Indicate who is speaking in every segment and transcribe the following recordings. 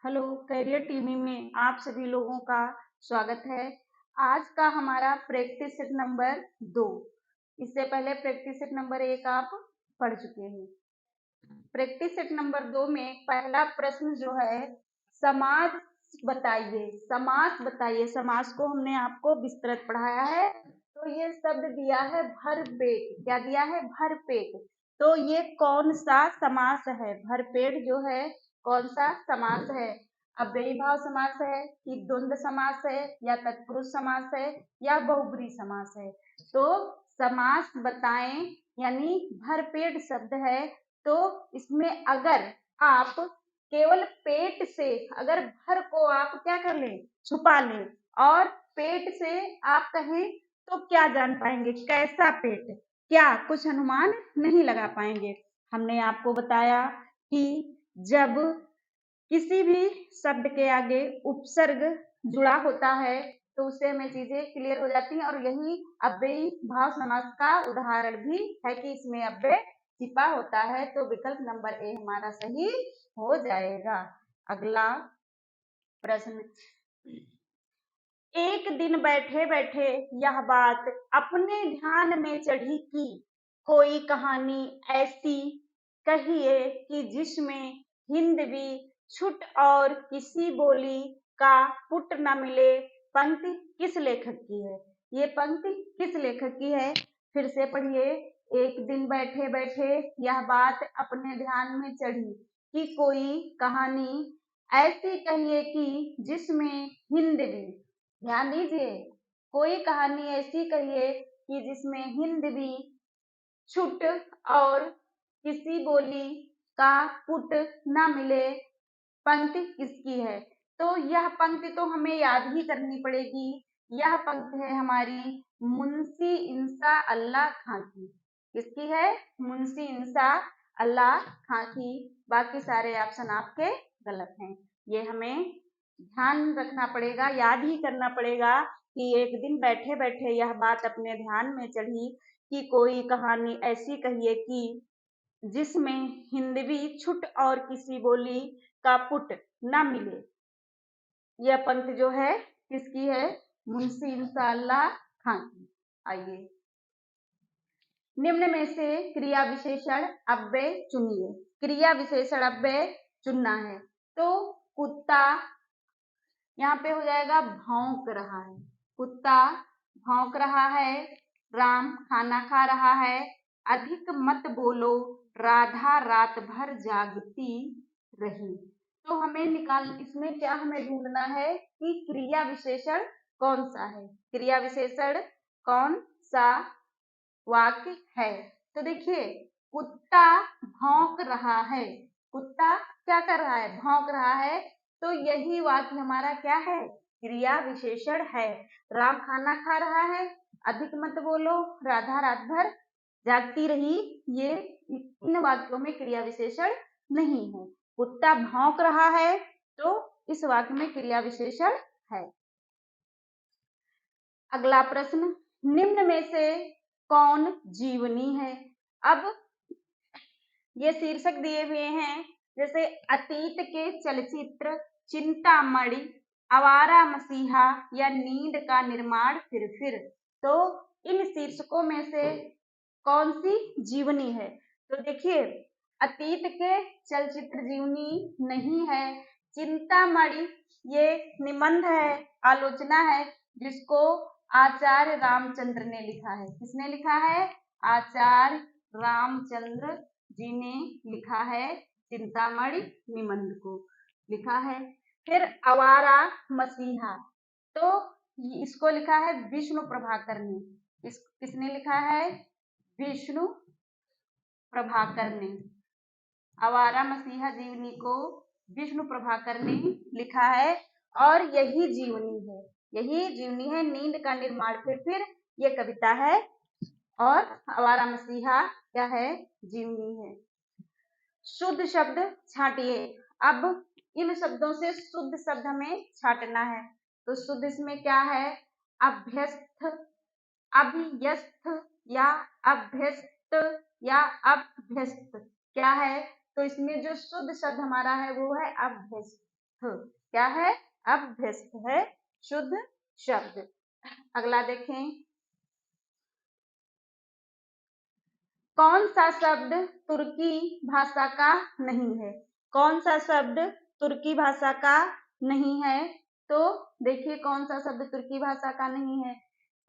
Speaker 1: Hello, career TV में आप सभी लोगों का स्वागत है। आज का हमारा प्रैक्टिस सेट नंबर 2। इससे पहले प्रैक्टिस सेट नंबर 1 आप पढ़ चुके हैं। प्रैक्टिस सेट नंबर 2 में पहला प्रश्न जो है, समाज बताइए। समास बताइए। समास को हमने आपको विस्तृत पढ़ाया है। तो ये शब्द दिया है भरपेट। क्या दिया है? भरपेट। तो ये कौन सा समास है? भरपेट जो है कौन सा समास है? अव्ययी भाव समास है कि द्वंद्व समास है या तत्पुरुष समास है या बहुब्रीहि समास है? तो समास बताएं यानी भरपेट शब्द है। तो इसमें अगर आप केवल पेट से, अगर भर को आप क्या कर लें? छुपा लें, और पेट से आप कहें तो क्या जान पाएंगे? कैसा पेट? क्या कुछ अनुमान नहीं लगा पाएंगे। हमने आपको बताया कि जब किसी भी शब्द के आगे उपसर्ग जुड़ा होता है तो उससे हमें चीजें क्लियर हो जाती हैं, और यही अव्ययी भाव समास का उदाहरण भी है कि इसमें अव्यय छिपा होता है। तो विकल्प नंबर ए हमारा सही हो जाएगा। अगला प्रश्न, एक दिन बैठे बैठे यह बात अपने ध्यान में चढ़ी कि कोई कहानी ऐसी कहिए कि जिसमें हिंदवी छुट और किसी बोली का पुट न मिले। पंक्ति किस लेखक की है? ये पंक्ति किस लेखक की है? फिर से पढ़िए। एक दिन बैठे बैठे यह बात अपने ध्यान में चढ़ी कि कोई कहानी ऐसी कहिए कि जिसमें हिंदवी, ध्यान दीजिए, कोई कहानी ऐसी कहिए कि जिसमें हिंदवी छुट और किसी बोली का पुट न मिले। पंक्ति किसकी है? तो यह पंक्ति तो हमें याद ही करनी पड़ेगी। यह पंक्ति है हमारी मुंशी इंसा अल्लाह खां की। किसकी है? मुंशी इंसा अल्लाह खां की। बाकी सारे ऑप्शन आपके गलत हैं। ये हमें ध्यान रखना पड़ेगा, याद ही करना पड़ेगा कि एक दिन बैठे बैठे यह बात अपने ध्यान में चढ़ी कि कोई कहानी ऐसी कहिए कि जिसमें हिंदवी छुट और किसी बोली का पुट न मिले। यह पंक्ति जो है किसकी है? मुंशी इंसा अल्लाह खां की। आइए, निम्न में से क्रिया विशेषण अव्यय चुनिए। क्रिया विशेषण अव्यय चुनना है। तो कुत्ता, यहाँ पे हो जाएगा भौंक रहा है। कुत्ता भौंक रहा है। राम खाना खा रहा है। अधिक मत बोलो, राधा रात भर जागती रही। तो हमें इसमें क्या हमें ढूंढना है कि क्रिया विशेषण कौन सा है? क्रिया विशेषण कौन सा वाक्य है? तो देखिए, कुत्ता भौंक रहा है। कुत्ता क्या कर रहा है? भौंक रहा है। तो यही वाक्य हमारा क्या है? क्रिया विशेषण है। राम खाना खा रहा है। अधिक मत बोलो, राधा रात भर जागती रही। ये इन वाक्यों में क्रिया विशेषण नहीं है। कुत्ता भौंक रहा है तो इस वाक्य में क्रिया विशेषण है। अगला प्रश्न, निम्न में से कौन जीवनी है? अब ये शीर्षक दिए हुए हैं, जैसे अतीत के चलचित्र, चिंतामणि, आवारा मसीहा या नींद का निर्माण फिर। तो इन शीर्षकों में से कौन सी जीवनी है? तो देखिए, अतीत के चलचित्र जीवनी नहीं है। चिंतामणि ये निबंध है, आलोचना है, जिसको आचार्य रामचंद्र ने लिखा है। किसने लिखा है? आचार्य रामचंद्र जी ने लिखा है। चिंतामणि निबंध को लिखा है। फिर आवारा मसीहा, तो इसको लिखा है विष्णु प्रभाकर ने। किसने लिखा है? विष्णु प्रभाकर ने। आवारा मसीहा जीवनी को विष्णु प्रभाकर ने लिखा है, और यही जीवनी है। यही जीवनी है। नींद का निर्माण फिर ये कविता है, और आवारा मसीहा क्या है? जीवनी है। शुद्ध शब्द छांटिए। अब इन शब्दों से शुद्ध शब्द हमें छांटना है। तो शुद्ध इसमें क्या है? अभ्यस्त, अभियस्त या अभ्यस्त या अभ्यस्त क्या है? तो इसमें जो शुद्ध शब्द हमारा है वो है अभ्यस्त। क्या है? अभ्यस्त है शुद्ध शब्द। अगला देखें, कौन सा शब्द तुर्की भाषा का नहीं है? कौन सा शब्द तुर्की भाषा का नहीं है? तो देखिए कौन सा शब्द तुर्की भाषा का नहीं है।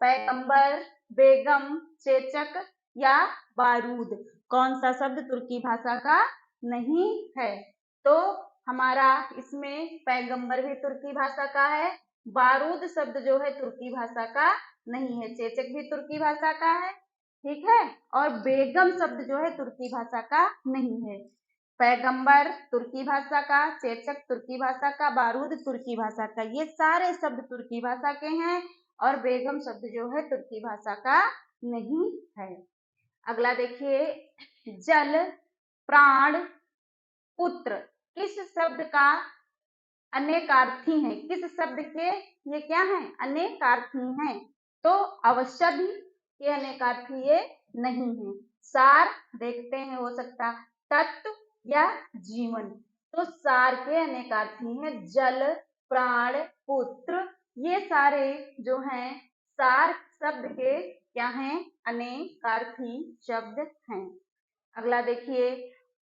Speaker 1: पैगंबर, बेगम, चेचक या बारूद। कौन सा शब्द तुर्की भाषा का नहीं है? तो हमारा इसमें पैगंबर भी तुर्की भाषा का है, बारूद शब्द जो है तुर्की भाषा का नहीं है, चेचक भी तुर्की भाषा का है, ठीक है, और बेगम शब्द जो है तुर्की भाषा का नहीं है। पैगंबर तुर्की भाषा का, चेचक तुर्की भाषा का, बारूद तुर्की भाषा का, ये सारे शब्द तुर्की भाषा के हैं और बेगम शब्द जो है तुर्की भाषा का नहीं है। अगला देखिए, जल, प्राण, पुत्र किस शब्द का अनेकार्थी है? किस शब्द के ये क्या है? अनेकार्थी हैं। तो अवश्य के अनेकार्थी ये नहीं है। सार देखते हैं, हो सकता तत्व या जीवन, तो सार के अनेकार्थी हैं जल, प्राण, पुत्र, ये सारे जो हैं सार शब्द के क्या हैं? अनेकार्थी शब्द हैं। अगला देखिए,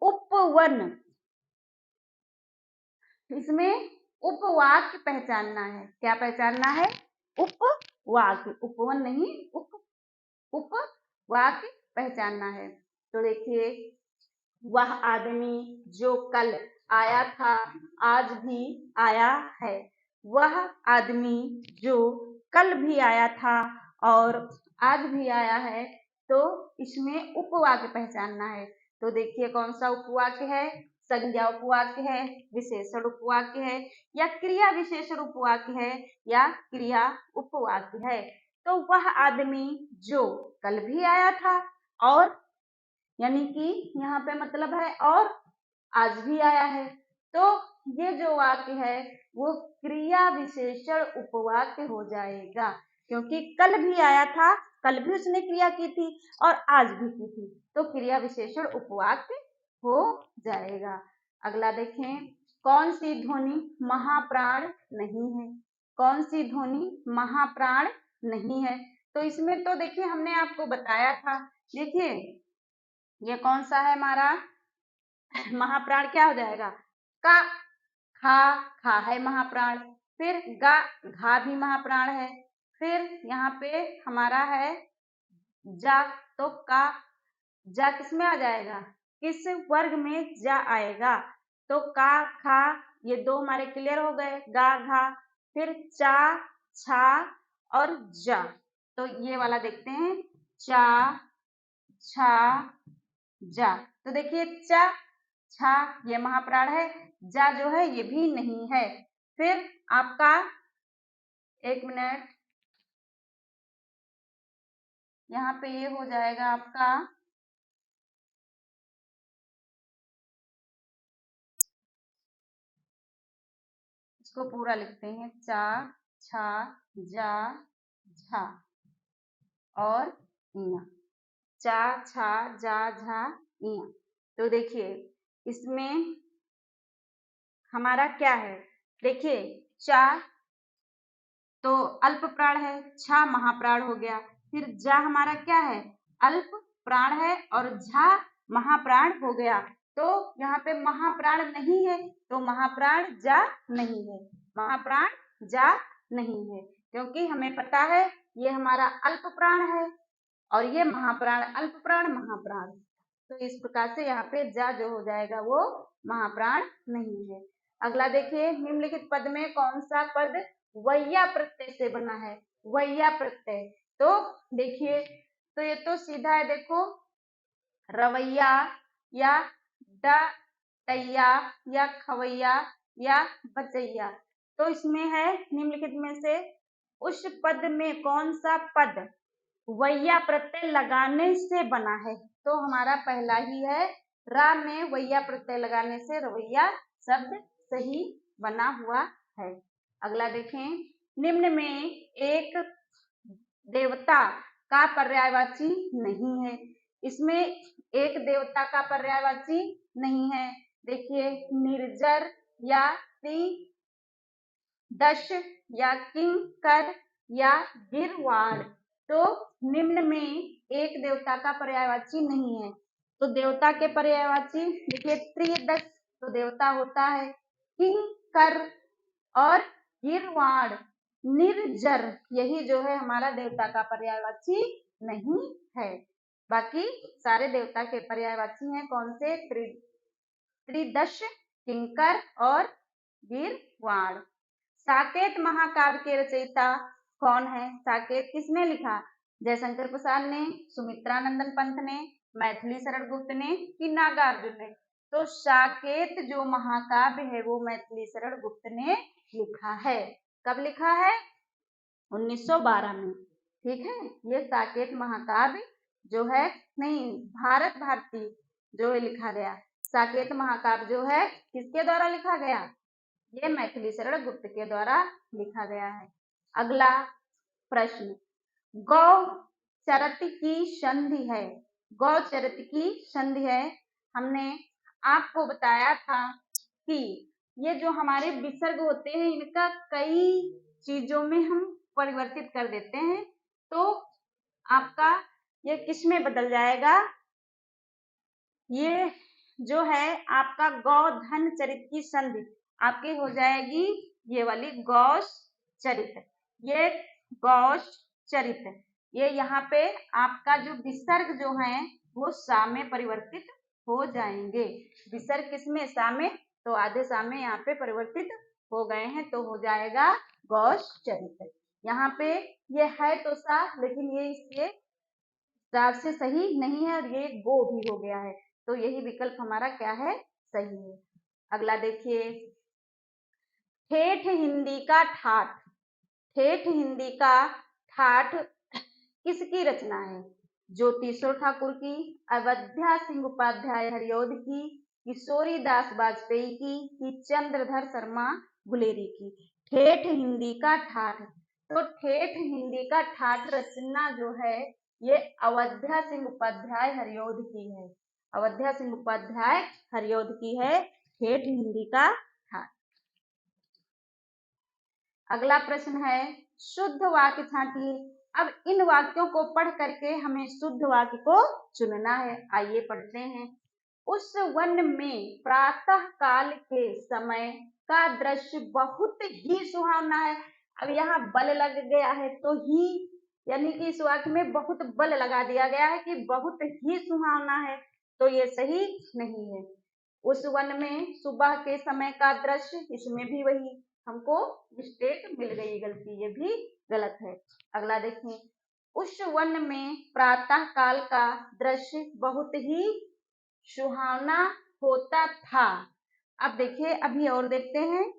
Speaker 1: उपवन, इसमें उपवाक्य पहचानना है। क्या पहचानना है? उपवाक्य, उपवन नहीं, उपवाक्य पहचानना है। तो देखिए, वह आदमी जो कल आया था आज भी आया है। वह आदमी जो कल भी आया था और आज भी आया है, तो इसमें उपवाक्य पहचानना है। तो देखिए कौन सा उपवाक्य है? संज्ञा उपवाक्य है, विशेषण उपवाक्य है, या क्रिया विशेषण उपवाक्य है, या क्रिया उपवाक्य है। तो वह आदमी जो कल भी आया था और यानी कि यहाँ पे मतलब है और आज भी आया है, तो ये जो वाक्य है वो क्रिया विशेषण उपवाक्य हो जाएगा, क्योंकि कल भी आया था, कल भी उसने क्रिया की थी और आज भी की थी, तो क्रिया विशेषण उपवाक्य हो जाएगा। अगला देखें, कौन सी ध्वनि महाप्राण नहीं है? कौन सी ध्वनि महाप्राण नहीं है? तो इसमें तो देखिए हमने आपको बताया था, देखिए ये कौन सा है हमारा महाप्राण, क्या हो जाएगा? का, खा है महाप्राण, फिर गा, घा भी महाप्राण है, फिर यहाँ पे हमारा है जा, तो का, जा किस में आ जाएगा? किस वर्ग में जा आएगा? तो का, खा, ये दो हमारे क्लियर हो गए, गा, घा, फिर चा, छा और जा। तो ये वाला देखते हैं, चा, छा, जा। तो देखिए चा, छा ये महाप्राण है, जा जो है ये भी नहीं है। फिर आपका, एक मिनट, यहाँ पे ये हो जाएगा आपका, इसको पूरा लिखते हैं, चा, छा, जा, झा और इया, चा, छा, जा, झा, इया। तो देखिए इसमें हमारा क्या है? देखिए चा तो अल्प प्राण है, छा महाप्राण हो गया, फिर जा हमारा क्या है? अल्प प्राण है और झा महाप्राण हो गया। तो यहाँ पे महाप्राण नहीं है, तो महाप्राण जा नहीं है, महाप्राण जा नहीं है, क्योंकि हमें पता है ये हमारा अल्प प्राण है और ये महाप्राण, अल्प प्राण महाप्राण। तो इस प्रकार से यहाँ पे जा जो हो जाएगा वो महाप्राण नहीं है। अगला देखिए, निम्नलिखित पद में कौन सा पद वैया प्रत्यय से बना है? वैया प्रत्यय, तो देखिए, तो ये तो सीधा है, देखो रवैया या डैया या खवैया या बचैया। तो इसमें है निम्नलिखित में से उस पद में कौन सा पद वैया प्रत्यय लगाने से बना है? तो हमारा पहला ही है, रा में वैया प्रत्यय लगाने से रवैया शब्द सही बना हुआ है। अगला देखें, निम्न में एक देवता का पर्यायवाची नहीं है। इसमें एक देवता का पर्यायवाची नहीं है। देखिए निर्जर, या त्रिदश या किंकर या गिरवाड़। तो निम्न में एक देवता का पर्यायवाची नहीं है। तो देवता के पर्यायवाची देखिए त्रिदश तो देवता होता है, किंकर और गिरवाड़ निर्जर यही जो है हमारा देवता का पर्यायवाची नहीं है। बाकी सारे देवता के पर्यायवाची हैं कौन से? त्रिदश, किंकर और गिरवाड़। साकेत महाकाव्य के रचयिता कौन है? साकेत किसने लिखा? जयशंकर प्रसाद ने, सुमित्रानंदन पंत ने, मैथिली शरण गुप्त ने कि नागार्जुन ने? तो साकेत जो महाकाव्य है वो मैथिली शरण गुप्त ने लिखा है। कब लिखा है? 1912 में। ठीक है, ये साकेत महाकाव्य जो है नहीं भारत भारती जो है लिखा गया। साकेत महाकाव्य जो है किसके द्वारा लिखा गया? ये मैथिली शरण गुप्त के द्वारा लिखा गया है। अगला प्रश्न, गौ चरित की संधि है। गौ चरित की संधि है। हमने आपको बताया था कि ये जो हमारे विसर्ग होते हैं इनका कई चीजों में हम परिवर्तित कर देते हैं। तो आपका ये किस में बदल जाएगा? ये जो है आपका गौधन चरित की संधि आपकी हो जाएगी ये वाली गौश चरित। ये गौश चरित ये यहाँ पे आपका जो विसर्ग जो है वो सा में परिवर्तित हो जाएंगे। विसर्ग किसमें? सा में। तो आधे सा में यहाँ पे परिवर्तित हो गए हैं तो हो जाएगा गौश चरित। यहाँ पे ये है तो सा लेकिन ये इसके हिसाब से सही नहीं है और ये गो भी हो गया है। तो यही विकल्प हमारा क्या है? सही है। अगला देखिए, ठेठ हिंदी का ठाठ। ठेठ हिंदी का ठाठ किसकी रचना है? ज्योतिषो ठाकुर की, अवध्या सिंह उपाध्याय हरिऔध की, किशोरी दास वाजपेयी की, कि चंद्रधर शर्मा गुलेरी की? ठेठ हिंदी का ठाठ। तो ठेठ हिंदी का ठाठ रचना जो है ये अवध्या सिंह उपाध्याय हरिऔध की है। अवध्या सिंह उपाध्याय हरिऔध की है ठेठ हिंदी का ठाठ। अगला प्रश्न है शुद्ध वाक्य छांटिए। अब इन वाक्यों को पढ़ करके हमें शुद्ध वाक्य को चुनना है। आइए पढ़ते हैं। उस वन में प्रातः काल के समय का दृश्य बहुत ही सुहावना है। अब यहाँ बल लग गया है तो ही यानी कि इस वाक्य में बहुत बल लगा दिया गया है कि बहुत ही सुहावना है। तो ये सही नहीं है। उस वन में सुबह के समय का दृश्य इसमें भी वही हमको मिस्टेक मिल गई, गलती ये भी गलत है। अगला देखें, उस वन में प्रातः काल का दृश्य बहुत ही सुहावना होता था। अब देखिए अभी और देखते हैं।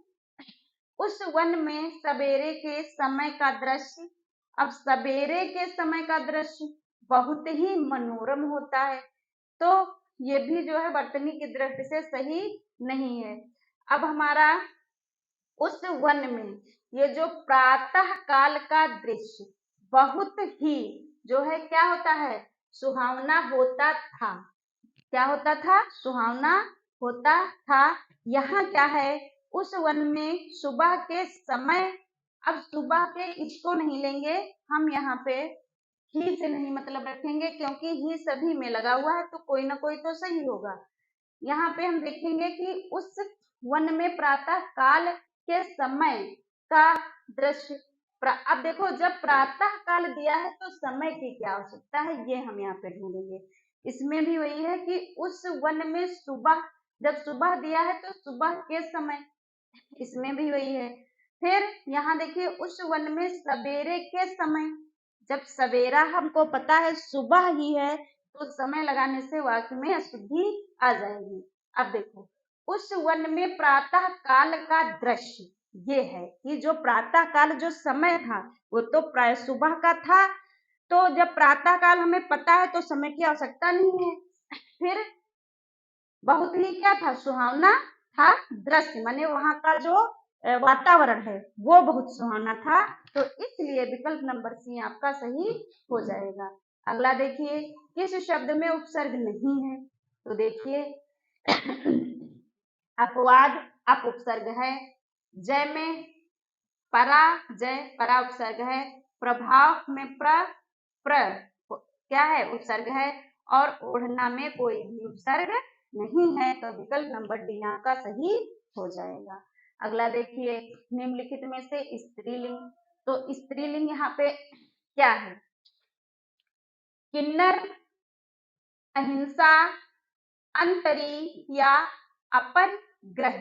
Speaker 1: उस वन में सवेरे के समय का दृश्य। अब सवेरे के समय का दृश्य बहुत ही मनोरम होता है। तो ये भी जो है वर्तनी की दृष्टि से सही नहीं है। अब हमारा उस वन में ये जो प्रातः काल का दृश्य बहुत ही जो है क्या होता है? सुहावना होता था। क्या होता था? सुहावना होता था। यहाँ क्या है? उस वन में सुबह के समय। अब सुबह के इसको नहीं लेंगे हम, यहाँ पे ही से नहीं मतलब रखेंगे क्योंकि ही सभी में लगा हुआ है तो कोई ना कोई तो सही होगा। यहाँ पे हम देखेंगे कि उस वन में प्रातः काल के समय का दृश्य। अब देखो जब प्रातः काल दिया है तो समय की क्या आवश्यकता है ये हम यहाँ पे ढूंढेंगे। इसमें भी वही है कि उस वन में सुबह, जब सुबह दिया है तो सुबह के समय, इसमें भी वही है। फिर यहाँ देखिए उस वन में सवेरे के समय, जब सवेरा हमको पता है सुबह ही है तो समय लगाने से वाक्य में अशुद्धि आ जाएगी। अब देखो उस वन में प्रातः काल का दृश्य ये है कि जो प्रातः काल जो समय था वो तो प्राय सुबह का था। तो जब प्रातः काल हमें पता है तो समय की आवश्यकता नहीं है। फिर बहुत ही क्या था? सुहावना था दृश्य, माने वहां का जो वातावरण है वो बहुत सुहावना था। तो इसलिए विकल्प नंबर सी आपका सही हो जाएगा। अगला देखिए, किस शब्द में उपसर्ग नहीं है? तो देखिए अपवाद अप उपसर्ग है। जय में परा, जय परा उपसर्ग है। प्रभाव में प्र क्या है, उपसर्ग है। और ओढ़ना में कोई भी उपसर्ग नहीं है, तो विकल्प नंबर डी यहाँ का सही हो जाएगा। अगला देखिए, निम्नलिखित में से स्त्रीलिंग। तो स्त्रीलिंग यहाँ पे क्या है? किन्नर, अहिंसा, अंतरी या अपरिग्रह।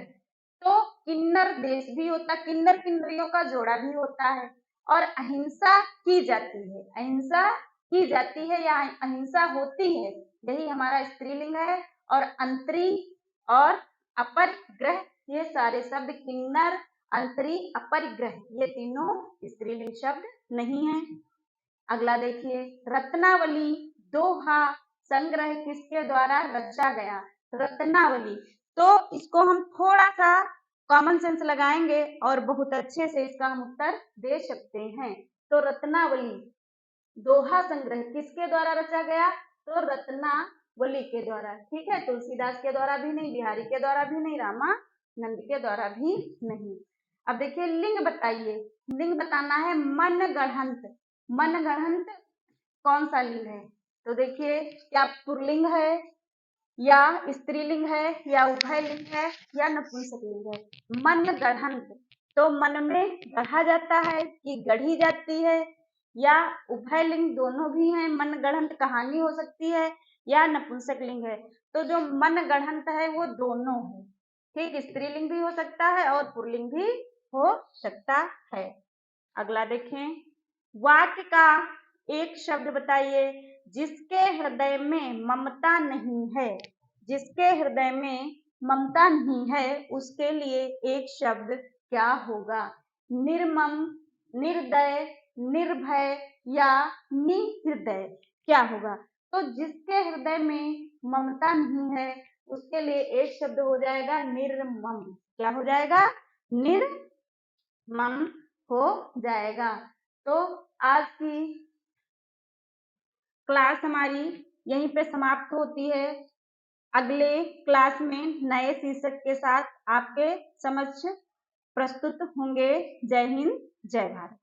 Speaker 1: तो किन्नर देश भी होता है, किन्नर किन्नरियों का जोड़ा भी होता है, और अहिंसा की जाती है, अहिंसा की जाती है या अहिंसा होती है, यही हमारा स्त्रीलिंग है। और अंतरी और अपरिग्रह, ये सारे शब्द किन्नर, अंतरी, अपरिग्रह, ये तीनों स्त्रीलिंग शब्द नहीं है। अगला देखिए, रत्नावली दोहा संग्रह किसके द्वारा रचा गया? रत्नावली, तो इसको हम थोड़ा सा कॉमन सेंस लगाएंगे और बहुत अच्छे से इसका हम उत्तर दे सकते हैं। तो रत्नावली दोहा संग्रह किसके द्वारा रचा गया? तो रत्नावली के द्वारा। ठीक है, तुलसीदास के द्वारा भी नहीं, बिहारी के द्वारा भी नहीं, रामानंद के द्वारा भी नहीं। अब देखिए, लिंग बताइए। लिंग बताना है मनगढ़ंत। मनगढ़ंत कौन सा लिंग है? तो देखिए, क्या पुल्लिंग है या स्त्रीलिंग है या उभयलिंग है या नपुंसकलिंग है? मनगढ़ंत, तो मन में गढ़ा जाता है कि गढ़ी जाती है, या उभयलिंग दोनों भी हैं, मनगढ़ंत कहानी हो सकती है या नपुंसकलिंग है। तो जो मनगढ़ंत है वो दोनों है। ठीक, स्त्रीलिंग भी हो सकता है और पुल्लिंग भी हो सकता है। अगला देखें, वाक्य का एक शब्द बताइए जिसके हृदय में ममता नहीं है। जिसके हृदय में ममता नहीं है उसके लिए एक शब्द क्या होगा? निर्मम, निर्दय, निर्भय या निहृदय, क्या होगा? तो जिसके हृदय में ममता नहीं है उसके लिए एक शब्द हो जाएगा निर्मम। क्या हो जाएगा? निर्मम हो जाएगा। तो आज की क्लास हमारी यहीं पे समाप्त होती है। अगले क्लास में नए शीर्षक के साथ आपके समक्ष प्रस्तुत होंगे। जय हिंद, जय भारत।